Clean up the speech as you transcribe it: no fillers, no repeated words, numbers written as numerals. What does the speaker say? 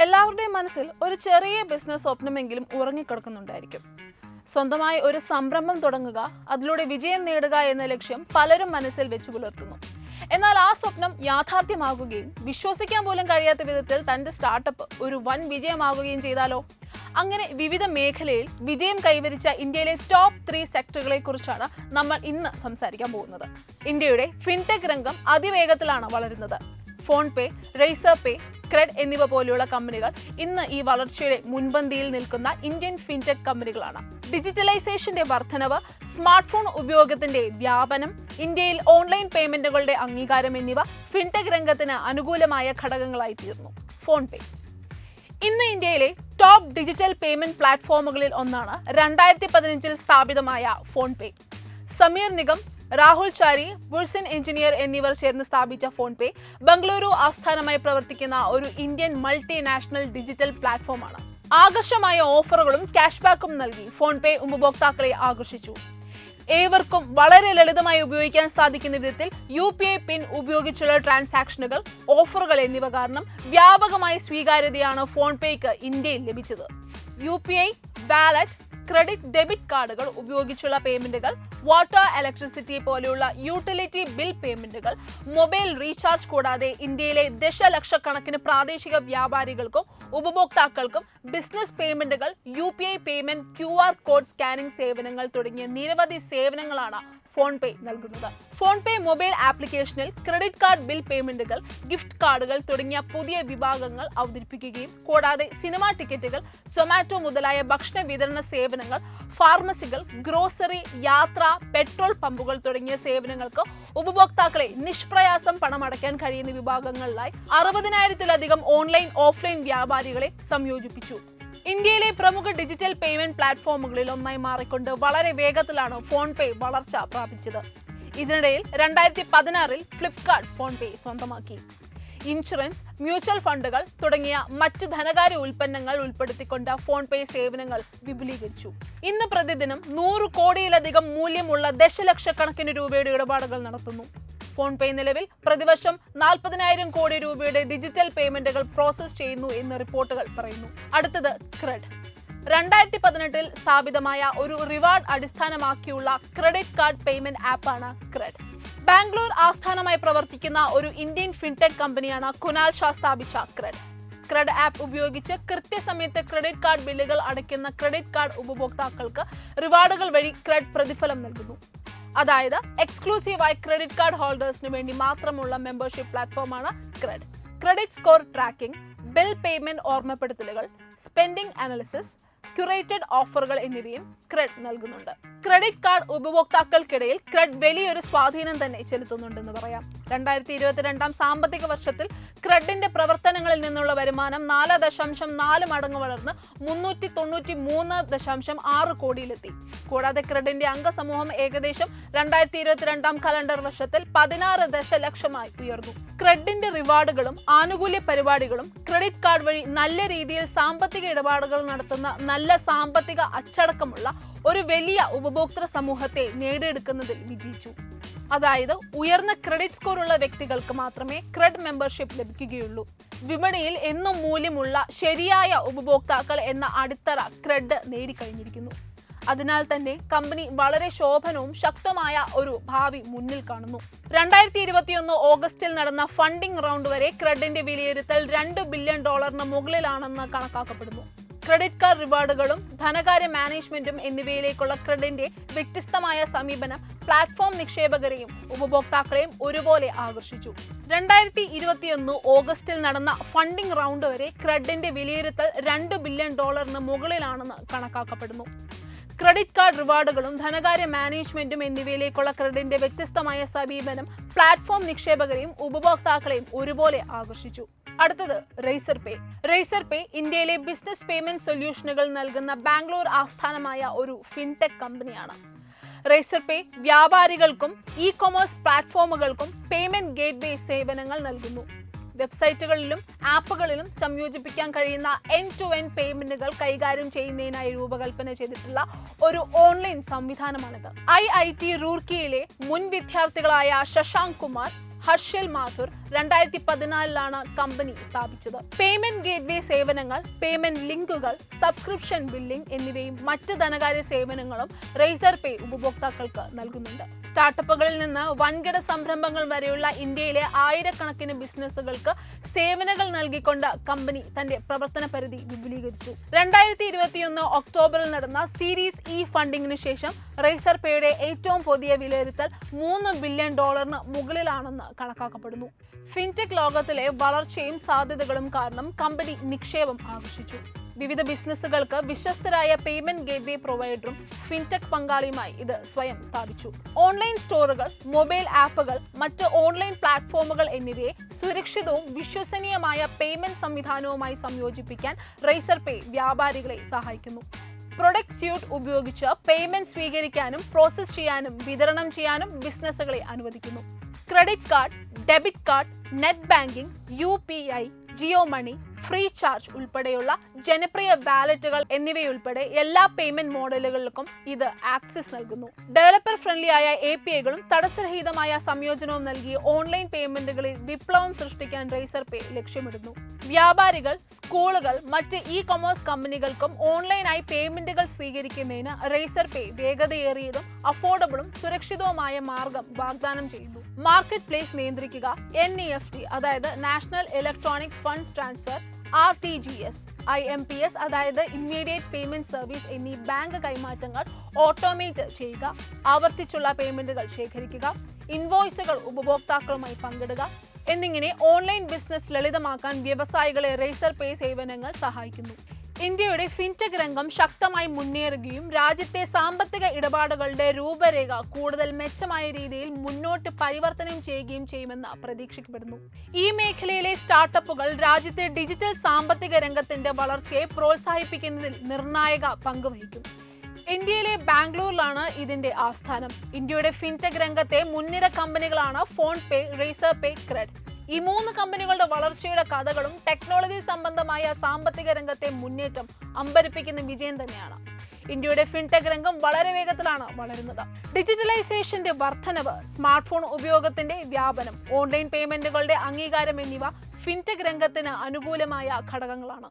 എല്ലാവരുടെയും മനസ്സിൽ ഒരു ചെറിയ ബിസിനസ് സ്വപ്നമെങ്കിലും ഉറങ്ങിക്കിടക്കുന്നുണ്ടായിരിക്കും. സ്വന്തമായി ഒരു സംരംഭം തുടങ്ങുക, അതിലൂടെ വിജയം നേടുക എന്ന ലക്ഷ്യം പലരും മനസ്സിൽ വെച്ചു പുലർത്തുന്നു. എന്നാൽ ആ സ്വപ്നം യാഥാർത്ഥ്യമാകുകയും വിശ്വസിക്കാൻ പോലും കഴിയാത്ത വിധത്തിൽ തന്റെ സ്റ്റാർട്ടപ്പ് ഒരു വൻ വിജയമാകുകയും ചെയ്താലോ? അങ്ങനെ വിവിധ മേഖലയിൽ വിജയം കൈവരിച്ച ഇന്ത്യയിലെ ടോപ്പ് 3 സെക്ടറുകളെ കുറിച്ചാണ് നമ്മൾ ഇന്ന് സംസാരിക്കാൻ പോകുന്നത്. ഇന്ത്യയുടെ ഫിൻടെക് രംഗം അതിവേഗത്തിലാണ് വളരുന്നത്. ഫോൺപേ, റേസർപേ, ക്രെഡ് എന്നിവ പോലെയുള്ള കമ്പനികൾ ഇന്ന് ഈ വളർച്ചയുടെ മുൻപന്തിയിൽ നിൽക്കുന്ന ഇന്ത്യൻ ഫിൻടെക് കമ്പനികളാണ്. ഡിജിറ്റലൈസേഷന്റെ വർധനവ്, സ്മാർട്ട് ഫോൺ ഉപയോഗത്തിന്റെ വ്യാപനം, ഇന്ത്യയിൽ ഓൺലൈൻ പേയ്മെന്റുകളുടെ അംഗീകാരം എന്നിവ ഫിൻടെക് രംഗത്തിന് അനുകൂലമായ ഘടകങ്ങളായി തീർന്നു. ഫോൺപേ ഇന്ന് ഇന്ത്യയിലെ ടോപ്പ് ഡിജിറ്റൽ പേയ്മെന്റ് പ്ലാറ്റ്ഫോമുകളിൽ ഒന്നാണ് 2015 സ്ഥാപിതമായ ഫോൺപേ. സമീർ നിഗം, രാഹുൽ ചാരി, ബുർസിൻ എഞ്ചിനീയർ എന്നിവർ ചേർന്ന് സ്ഥാപിച്ച ഫോൺപേ ബംഗളൂരു ആസ്ഥാനമായി പ്രവർത്തിക്കുന്ന ഒരു ഇന്ത്യൻ മൾട്ടിനാഷണൽ ഡിജിറ്റൽ പ്ലാറ്റ്ഫോമാണ്. ആകർഷമായ ഓഫറുകളും ക്യാഷ്ബാക്കും നൽകി ഫോൺപേ ഉപഭോക്താക്കളെ ആകർഷിച്ചു. ഏവർക്കും വളരെ ലളിതമായി ഉപയോഗിക്കാൻ സാധിക്കുന്ന വിധത്തിൽ UPI പിൻ ഉപയോഗിച്ചുള്ള ട്രാൻസാക്ഷനുകൾ, ഓഫറുകൾ എന്നിവ കാരണം വ്യാപകമായ സ്വീകാര്യതയാണ് ഫോൺപേക്ക് ഇന്ത്യയിൽ ലഭിച്ചത്. UPI, വാലറ്റ്, ക്രെഡിറ്റ്, ഡെബിറ്റ് കാർഡുകൾ ഉപയോഗിച്ചുള്ള പേയ്മെന്റുകൾ, വാട്ടർ, ഇലക്ട്രിസിറ്റി പോലെയുള്ള യൂട്ടിലിറ്റി ബിൽ പേയ്മെന്റുകൾ, മൊബൈൽ റീചാർജ് കൂടാതെ ഇന്ത്യയിലെ ദശലക്ഷക്കണക്കിന് പ്രാദേശിക വ്യാപാരികൾക്കും ഉപഭോക്താക്കൾക്കും ബിസിനസ് പേയ്മെന്റുകൾ, UPI payment, QR code scanning സേവനങ്ങൾ തുടങ്ങിയ നിരവധി സേവനങ്ങളാണ് ഫോൺപേ നൽകുന്നത്. ഫോൺപേ മൊബൈൽ ആപ്ലിക്കേഷനിൽ ക്രെഡിറ്റ് കാർഡ് ബിൽ പേയ്മെന്റുകൾ, ഗിഫ്റ്റ് കാർഡുകൾ തുടങ്ങിയ പുതിയ വിഭാഗങ്ങൾ അവതരിപ്പിക്കുകയും കൂടാതെ സിനിമാ ടിക്കറ്റുകൾ, സൊമാറ്റോ മുതലായ ഭക്ഷണ വിതരണ സേവനങ്ങൾ, ഫാർമസികൾ, ഗ്രോസറി, യാത്ര, പെട്രോൾ പമ്പുകൾ തുടങ്ങിയ സേവനങ്ങൾക്ക് ഉപഭോക്താക്കളെ നിഷ്പ്രയാസം പണമടയ്ക്കാൻ കഴിയുന്ന വിഭാഗങ്ങളിലായി 60,000-ലധികം ഓൺലൈൻ, ഓഫ്ലൈൻ വ്യാപാരികളെ സംയോജിപ്പിച്ചു. ഇന്ത്യയിലെ പ്രമുഖ ഡിജിറ്റൽ പേയ്മെന്റ് പ്ലാറ്റ്ഫോമുകളിൽ ഒന്നായി മാറിക്കൊണ്ട് വളരെ വേഗത്തിലാണ് ഫോൺപേ വളർച്ച പ്രാപിച്ചത്. ഇതിനിടയിൽ 2016 ഫ്ലിപ്കാർട്ട് ഫോൺപേ സ്വന്തമാക്കി. ഇൻഷുറൻസ്, മ്യൂച്വൽ ഫണ്ടുകൾ തുടങ്ങിയ മറ്റ് ധനകാര്യ ഉൽപ്പന്നങ്ങൾ ഉൾപ്പെടുത്തിക്കൊണ്ട് ഫോൺപേ സേവനങ്ങൾ വിപുലീകരിച്ചു. ഇന്ന് പ്രതിദിനം 100 കോടിയിലധികം മൂല്യമുള്ള ദശലക്ഷക്കണക്കിന് രൂപയുടെ ഇടപാടുകൾ നടത്തുന്നു. ഫോൺപേ നിലവിൽ പ്രതിവർഷം 40,000 കോടി രൂപയുടെ ഡിജിറ്റൽ പേയ്മെന്റുകൾ പ്രോസസ് ചെയ്യുന്നു എന്ന് റിപ്പോർട്ടുകൾ പറയുന്നു. അടുത്തത് ക്രെഡ്. 2018 സ്ഥാപിതമായ ഒരു റിവാർഡ് അടിസ്ഥാനമാക്കിയുള്ള ക്രെഡിറ്റ് കാർഡ് പേയ്മെന്റ് ആപ്പാണ് ക്രെഡ്. ബാംഗ്ലൂർ ആസ്ഥാനമായി പ്രവർത്തിക്കുന്ന ഒരു ഇന്ത്യൻ ഫിൻടെക് കമ്പനിയാണ് കുനാൽ ഷാ സ്ഥാപിച്ച ക്രെഡ്. ക്രെഡ് ആപ്പ് ഉപയോഗിച്ച് കൃത്യസമയത്ത് ക്രെഡിറ്റ് കാർഡ് ബില്ലുകൾ അടയ്ക്കുന്ന ക്രെഡിറ്റ് കാർഡ് ഉപഭോക്താക്കൾക്ക് റിവാർഡുകൾ വഴി ക്രെഡ് പ്രതിഫലം നൽകുന്നു. അതായത് എക്സ്ക്ലൂസീവായി ക്രെഡിറ്റ് കാർഡ് ഹോൾഡേഴ്സിന് വേണ്ടി മാത്രമുള്ള മെമ്പർഷിപ്പ് പ്ലാറ്റ്ഫോമാണ് CRED. Credit score tracking, bill payment ഓർമ്മപ്പെടുത്തലുകൾ, സ്പെൻഡിംഗ് അനാലിസിസ്, ക്യൂറേറ്റഡ് ഓഫറുകൾ എന്നിവയും ക്രെഡ് നൽകുന്നുണ്ട്. ക്രെഡിറ്റ് കാർഡ് ഉപഭോക്താക്കൾക്കിടയിൽ ക്രെഡ് വലിയൊരു സ്വാധീനം തന്നെ ചെലുത്തുന്നുണ്ടെന്ന് പറയാം. 2022 സാമ്പത്തിക വർഷത്തിൽ ക്രെഡിന്റെ പ്രവർത്തനങ്ങളിൽ നിന്നുള്ള വരുമാനം 4.4 മടങ്ങ് വളർന്ന് 393.6 കോടിയിലെത്തി. കൂടാതെ ക്രെഡിന്റെ അംഗസമൂഹം ഏകദേശം 2022 കലണ്ടർ വർഷത്തിൽ 16 ദശലക്ഷമായി ഉയർന്നു. ക്രെഡിന്റെ റിവാർഡുകളും ആനുകൂല്യ പരിപാടികളും ക്രെഡിറ്റ് കാർഡ് വഴി നല്ല രീതിയിൽ സാമ്പത്തിക ഇടപാടുകൾ നടത്തുന്ന നല്ല സാമ്പത്തിക അച്ചടക്കമുള്ള ഒരു വലിയ ഉപഭോക്തൃ സമൂഹത്തെ നേടിയെടുക്കുന്നതിൽ വിജയിച്ചു. അതായത് ഉയർന്ന ക്രെഡിറ്റ് സ്കോർ ഉള്ള വ്യക്തികൾക്ക് മാത്രമേ ക്രെഡ് മെമ്പർഷിപ്പ് ലഭിക്കുകയുള്ളൂ. വിപണിയിൽ എന്നും മൂല്യമുള്ള ശരിയായ ഉപഭോക്താക്കൾ എന്ന അടിത്തറ ക്രെഡ് നേടിക്കഴിഞ്ഞിരിക്കുന്നു. അതിനാൽ തന്നെ കമ്പനി വളരെ ശോഭനവും ശക്തമായ ഒരു ഭാവി മുന്നിൽ കാണുന്നു. 2021 ഓഗസ്റ്റിൽ നടന്ന ഫണ്ടിംഗ് റൗണ്ട് വരെ ക്രെഡിന്റെ വിലയിരുത്തൽ $2 ബില്യൺ മുകളിലാണെന്ന് കണക്കാക്കപ്പെടുന്നു. ക്രെഡിറ്റ് കാർഡ് റിവാർഡുകളും ധനകാര്യ മാനേജ്മെന്റും എന്നിവയിലേക്കുള്ള ക്രെഡിന്റെ വ്യത്യസ്തമായ സമീപനം പ്ലാറ്റ്ഫോം നിക്ഷേപകരെയും ഉപഭോക്താക്കളെയും ഒരുപോലെ ആകർഷിച്ചു. 2021 ഓഗസ്റ്റിൽ നടന്ന ഫണ്ടിംഗ് റൗണ്ട് വരെ ക്രെഡിന്റെ വിലയിരുത്തൽ $2 ബില്യൺ മുകളിലാണെന്ന് കണക്കാക്കപ്പെടുന്നു. ക്രെഡിറ്റ് കാർഡ് റിവാർഡുകളും ധനകാര്യ മാനേജ്മെന്റും എന്നിവയിലേക്കുള്ള ക്രെഡിന്റെ വ്യത്യസ്തമായ സമീപനം പ്ലാറ്റ്ഫോം നിക്ഷേപകരെയും ഉപഭോക്താക്കളെയും ഒരുപോലെ ആകർഷിച്ചു. അടുത്തത് റേസർപേ. റേസർപേ ഇന്ത്യയിലെ ബിസിനസ് പേയ്മെന്റ് സൊല്യൂഷനുകൾ നൽകുന്ന ബാംഗ്ലൂർ ആസ്ഥാനമായ ഒരു ഫിൻടെക് കമ്പനിയാണ്. റേസർപേ വ്യാപാരികൾക്കും ഇ-കൊമേഴ്സ് പ്ലാറ്റ്ഫോമുകൾക്കും പേയ്മെന്റ് ഗേറ്റ്വേ സേവനങ്ങൾ നൽകുന്നു. വെബ്സൈറ്റുകളിലും ആപ്പുകളിലും സംയോജിപ്പിക്കാൻ കഴിയുന്ന എൻഡ്-ടു-എൻഡ് പേയ്മെന്റുകൾ കൈകാര്യം ചെയ്യുന്നതിനായി രൂപകൽപ്പന ചെയ്തിട്ടുള്ള ഒരു ഓൺലൈൻ സംവിധാനമാണിത്. IIT റൂർക്കിയിലെ മുൻ വിദ്യാർത്ഥികളായ ശശാങ്ക് കുമാർ, ഹർഷിൽ മാഥുർ, 2014 കമ്പനി സ്ഥാപിച്ചത്. പേയ്മെന്റ് ഗേറ്റ്വേ സേവനങ്ങൾ, പേയ്മെന്റ് ലിങ്കുകൾ, സബ്സ്ക്രിപ്ഷൻ ബില്ലിംഗ് എന്നിവയും മറ്റ് ധനകാര്യ സേവനങ്ങളും റേസർപേ ഉപഭോക്താക്കൾക്ക് നൽകുന്നുണ്ട്. സ്റ്റാർട്ടപ്പുകളിൽ നിന്ന് വൻകിട സംരംഭങ്ങൾ വരെയുള്ള ഇന്ത്യയിലെ ആയിരക്കണക്കിന് ബിസിനസ്സുകൾക്ക് സേവനങ്ങൾ നൽകിക്കൊണ്ട് കമ്പനി തന്റെ പ്രവർത്തന പരിധി വിപുലീകരിച്ചു. 2021 ഒക്ടോബറിൽ നടന്ന സീരീസ് ഇ ഫണ്ടിങ്ങിന് ശേഷം റേസർപേയുടെ ഏറ്റവും പുതിയ വിലയിരുത്തൽ $3 ബില്യൺ മുകളിലാണെന്ന് കണക്കാക്കപ്പെടുന്നു. ഫിൻടെക് ലോകത്തിലെ വളർച്ചയും സാധ്യതകളും കാരണം കമ്പനി നിക്ഷേപം ആകർഷിച്ചു. വിവിധ ബിസിനസ്സുകൾക്ക് വിശ്വസ്തരായ പേയ്മെന്റ് ഗേറ്റ്വേ പ്രൊവൈഡറും ഫിൻടെക് പങ്കാളിയുമായി ഇത് സ്വയം സ്ഥാപിച്ചു. ഓൺലൈൻ സ്റ്റോറുകൾ, മൊബൈൽ ആപ്പുകൾ, മറ്റ് ഓൺലൈൻ പ്ലാറ്റ്ഫോമുകൾ എന്നിവയെ സുരക്ഷിതവും വിശ്വസനീയമായ പേയ്മെന്റ് സംവിധാനവുമായി സംയോജിപ്പിക്കാൻ റേസർപേ വ്യാപാരികളെ സഹായിക്കുന്നു. പ്രൊഡക്റ്റ് സ്യൂട്ട് ഉപയോഗിച്ച് പേയ്മെന്റ് സ്വീകരിക്കാനും പ്രോസസ് ചെയ്യാനും വിതരണം ചെയ്യാനും ബിസിനസ്സുകളെ അനുവദിക്കുന്നു. Credit card, debit card, net banking, UPI, Jio money, free charge ഉൾപ്പെടെയുള്ള ജനപ്രിയ വാലറ്റുകൾ എന്നിവയുൾപ്പെടെ എല്ലാ പേയ്മെന്റ് മോഡലുകൾക്കും ഇത് ആക്സസ് നൽകുന്നു. ഡെവലപ്പർ ഫ്രണ്ട്ലി ആയ APIകളും തടസ്സരഹിതമായ സംയോജനവും നൽകി ഓൺലൈൻ പേയ്മെന്റുകളിൽ വിപ്ലവം സൃഷ്ടിക്കാൻ റേസർപേ ലക്ഷ്യമിടുന്നു. വ്യാപാരികൾ, സ്കൂളുകൾ, മറ്റ് ഇ-കൊമേഴ്സ് കമ്പനികൾക്കും ഓൺലൈനായി പേയ്മെന്റുകൾ സ്വീകരിക്കുന്നതിന് റേസർപേ വേഗതയേറിയതും അഫോർഡബിളും സുരക്ഷിതവുമായ മാർഗം വാഗ്ദാനം ചെയ്യുന്നു. മാർക്കറ്റ് പ്ലേസ് നിയന്ത്രിക്കുക, NEFT അതായത് national electronic funds transfer, RTGS, IMPS അതായത് ഇമ്മീഡിയറ്റ് പേയ്മെന്റ് സർവീസ് എന്നീ ബാങ്ക് കൈമാറ്റങ്ങൾ ഓട്ടോമേറ്റ് ചെയ്യുക, ആവർത്തിച്ചുള്ള പേയ്മെന്റുകൾ ശേഖരിക്കുക, ഇൻവോയ്സുകൾ ഉപഭോക്താക്കളുമായി പങ്കിടുക എന്നിങ്ങനെ ഓൺലൈൻ ബിസിനസ് ലളിതമാക്കാൻ വ്യവസായികളെ റേസർപേ സേവനങ്ങൾ സഹായിക്കുന്നു. ഇന്ത്യയുടെ ഫിൻടെക് രംഗം ശക്തമായി മുന്നേറുകയും രാജ്യത്തെ സാമ്പത്തിക ഇടപാടുകളുടെ രൂപരേഖ കൂടുതൽ മെച്ചമായ രീതിയിൽ മുന്നോട്ട് പരിവർത്തനം ചെയ്യുകയും ചെയ്യുമെന്ന് പ്രതീക്ഷിക്കപ്പെടുന്നു. ഈ മേഖലയിലെ സ്റ്റാർട്ടപ്പുകൾ രാജ്യത്തെ ഡിജിറ്റൽ സാമ്പത്തിക രംഗത്തിന്റെ വളർച്ചയെ പ്രോത്സാഹിപ്പിക്കുന്നതിൽ നിർണായക പങ്ക് വഹിക്കും. ഇന്ത്യയിലെ ബാംഗ്ലൂരിലാണ് ഇതിന്റെ ആസ്ഥാനം. ഇന്ത്യയുടെ ഫിൻടെക് രംഗത്തെ മുൻനിര കമ്പനികളാണ് ഫോൺപേ, റേസർപേ, CRED. ഈ 3 കമ്പനികളുടെ വളർച്ചയുടെ കഥകളും ടെക്നോളജി സംബന്ധമായ സാമ്പത്തിക രംഗത്തെ മുന്നേറ്റം അമ്പരപ്പിക്കുന്ന വിജയം തന്നെയാണ്. ഇന്ത്യയുടെ ഫിൻടെക് രംഗം വളരെ വേഗത്തിലാണ് വളരുന്നത്. ഡിജിറ്റലൈസേഷന്റെ വർധനവ്, സ്മാർട്ട് ഫോൺ ഉപയോഗത്തിന്റെ വ്യാപനം, ഓൺലൈൻ പേയ്മെന്റുകളുടെ അംഗീകാരം എന്നിവ ഫിൻടെക് രംഗത്തിന് അനുകൂലമായ ഘടകങ്ങളാണ്.